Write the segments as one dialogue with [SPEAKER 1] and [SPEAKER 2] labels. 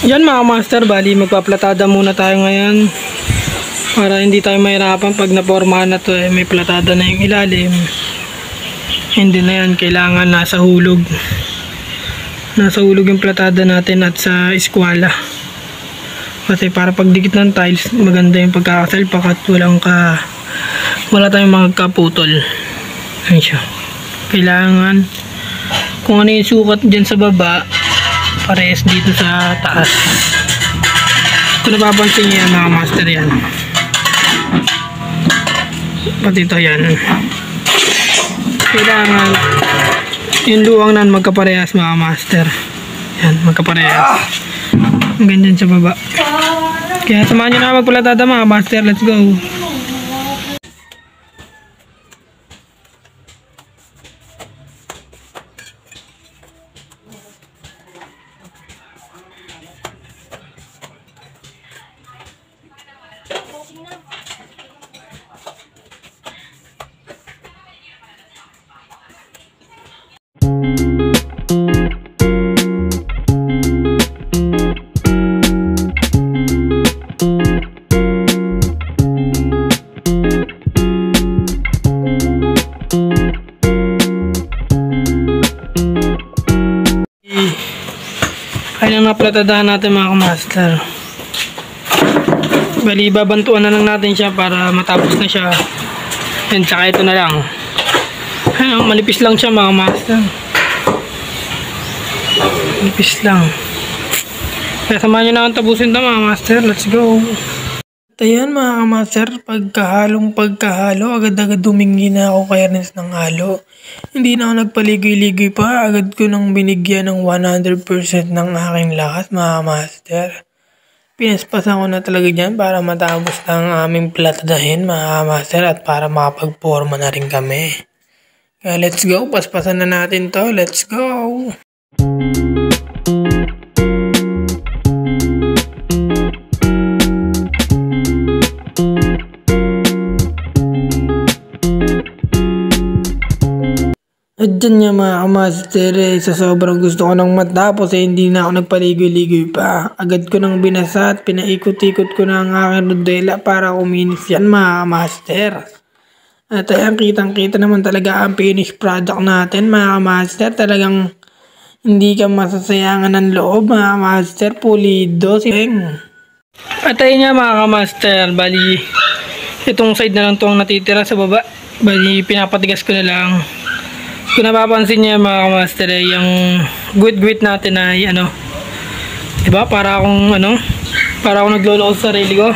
[SPEAKER 1] Yan mga master, bali magpaplatada muna tayo ngayon para hindi tayo mahirapan pag napormahan na to, may platada na yung ilalim. Hindi na yan kailangan nasa hulog yung platada natin at sa eskwala, kasi para pagdikit ng tiles maganda yung pagkakasalpak at wala tayong magkaputol. Ayun siya, kailangan kung ano yung sukat dyan sa baba parehas dito sa taas. Kung napapansin nyo yan mga master, yan pati ito yan, kailangan yung luwang nan magkaparehas mga master. Yan, magkaparehas. Ganyan sa baba. Kaya samahan nyo na magpulatada mga master. Let's go. Ayun ang naplatadahan natin mga master. Bali babantuan na lang natin siya para matapos na siya. Yan, tsaka ito na lang. Ayun, malipis lang siya mga master. Malipis lang. Kaya samahan nyo na akong tapusin ito mga master. Let's go. Ayan mga master, pagkahalo, agad-agad dumingi na ako kay Ernest ng halo. Hindi na ako nagpaligoy-ligoy pa, agad ko nang binigyan ng 100% ng aking lakas mga master. Pinaspasan ko na talaga dyan para matapos ng aming platadahin mga master at para makapagporma na rin kami. Kaya let's go, paspasan na natin to, let's go! At dyan nga mga master, sa sobrang gusto ko nang matapos hindi na ako nagpaligoy-ligoy pa. Agad ko nang binasa at pinaikot-ikot ko na ang aking rodela para kuminis yan mga master. At ayan, kitang-kita naman talaga ang finished product natin mga master. Talagang hindi ka masasayangan ng loob mga master, pulido sing. At ayun nga mga master, bali itong side na lang itong natitira sa baba. Bali pinapatigas ko na lang. Kung napapansin niya mga master, yung guwit-guwit natin ay diba, para akong nagloloko sa sarili ko.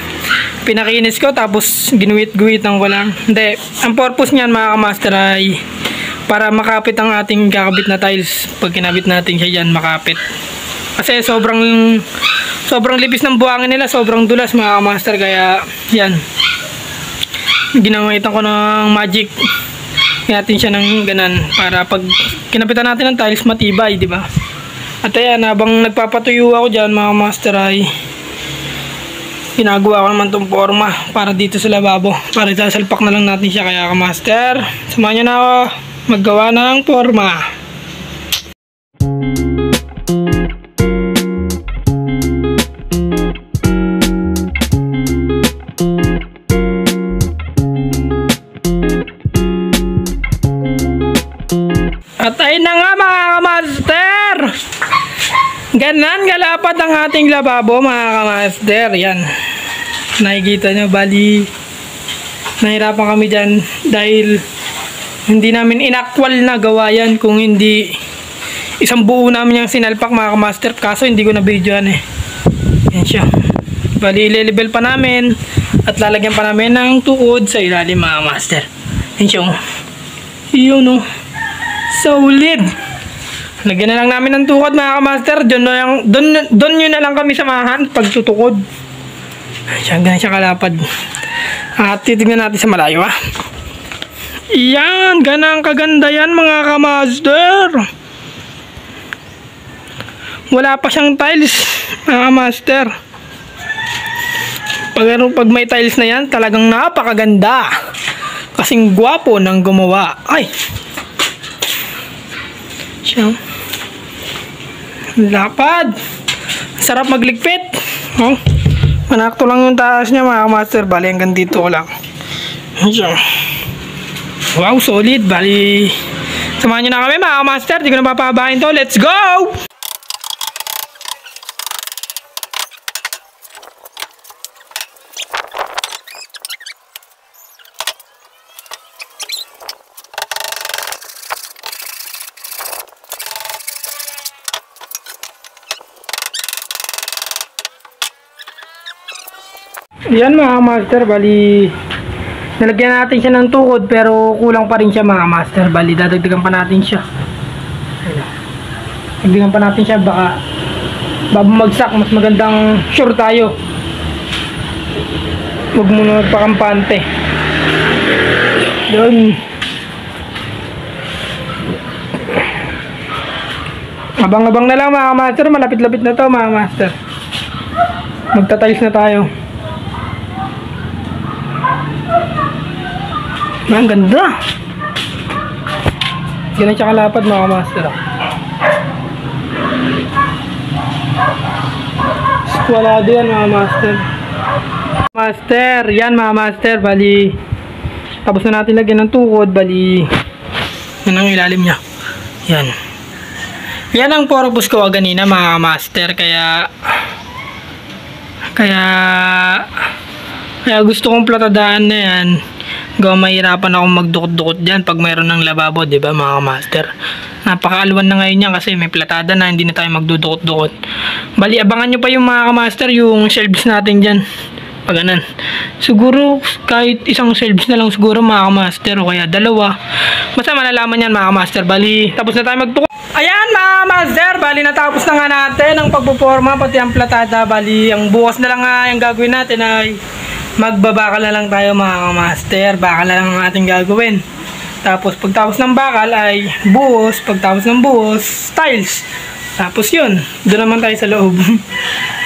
[SPEAKER 1] Pinakinis ko tapos ginuwit-guwitan ko lang. Hindi, ang purpose niyan mga master ay para makapit ang ating kakabit na tiles. Pag kinabit natin siya dyan, makapit. Kasi sobrang lipis ng buhangin nila, sobrang dulas mga master, kaya yan, ginamitan ko ng magic natin siya ng ganan para pag kinapitan natin ng tiles matibay, di ba? At ayan, habang nagpapatuyo ako dyan mga master ay ginagawa ko naman itong forma para dito sa lababo, para isasalpak na lang natin siya. Kaya master, samahan nyo na ako maggawa ng forma. At ayun na nga mga kamaster, ganan galapad ang ating lababo mga kamaster. Yan, nakikita nyo, bali nahirapan kami dyan dahil hindi namin inakwal na gawa yan. Kung hindi, isang buo namin yung sinalpak mga kamaster, kaso hindi ko na videoan yan siya. Bali ile-level pa namin at lalagyan pa namin ng tuod sa ilalim mga master. Yan siya, yun o, solid. Lagyan na lang namin ng tukod mga kamaster. Doon nyo na lang kami samahan pag tutukod. Ganyan siya kalapad. At titignan natin sa malayo Yan, ganang kaganda yan mga kamaster. Wala pa siyang tiles mga kamaster. Pag may tiles na yan, talagang napakaganda. Kasing gwapo ng gumawa. Ay, Siya. Lapad. Sarap magligpit. Oh. Manakto lang yung taas niya mga kamaster. Bali hanggang dito ko lang. Siya. Wow, solid. Bali, samahan nyo na kami mga kamaster. Di ko na papabahin to. Let's go! Yan mga master, bali nalagyan natin siya ng tukod pero kulang pa rin siya mga master. Bali dadagdagan pa natin siya. Dagdagan pa natin siya, baka bumagsak. Mas magandang sure tayo. Huwag muna magpakampante. Yun. Abang-abang na lang mga master. Malapit-lapit na to mga master. Magtatiles na tayo. Ang ganda. Ganun siya kalapad mga master. Squalado yan mga master. Master, yan mga master. Bali, tapos na natin lagyan ng tukod. Bali, yan ang ilalim niya. Yan. Yan ang purpose ko ganina mga master. Kaya gusto kong platadaan na yan. Gawang mahirapan akong magdukot-dukot dyan pag mayroon ng lababo, di ba mga master? Napakaalwan na ngayon yan kasi may platada na, hindi na tayo magdudukot-dukot. Bali, abangan nyo pa yung mga master, yung shelves natin dyan. Pag ganan. Siguro, kahit isang shelves na lang siguro mga master, o kaya dalawa. Basta malalaman yan mga master. Bali, tapos na tayo magdukot. Ayan mga master, bali natapos na nga natin ang pagpuporma, pati ang platada. Bali, ang bukas na lang nga yung gagawin natin ay magbabakal na lang tayo mga master. Bakal na lang ang ating gagawin. Tapos pagtapos ng bakal ay buhos. Pagtapos ng buhos, tiles. Tapos yun, doon naman tayo sa loob.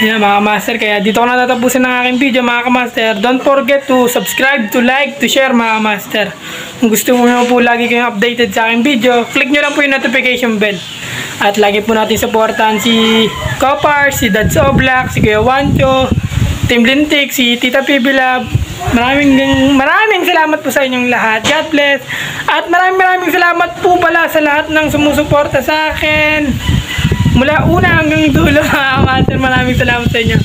[SPEAKER 1] Yan mga master, kaya dito ko natatapusin ang aking video mga master. Don't forget to subscribe, to like, to share mga master. Kung gusto mo po lagi kayong updated sa aking video, click nyo lang po yung notification bell. At lagi po natin supportahan si Kopar, si Dads Oblak, si Kuya Wancho, Team Lintik, si Tita Pibilab. Maraming salamat po sa inyong lahat. God bless. At maraming salamat po pala sa lahat ng sumusuporta sa akin. Mula una hanggang dulo mga master. Maraming salamat sa inyo.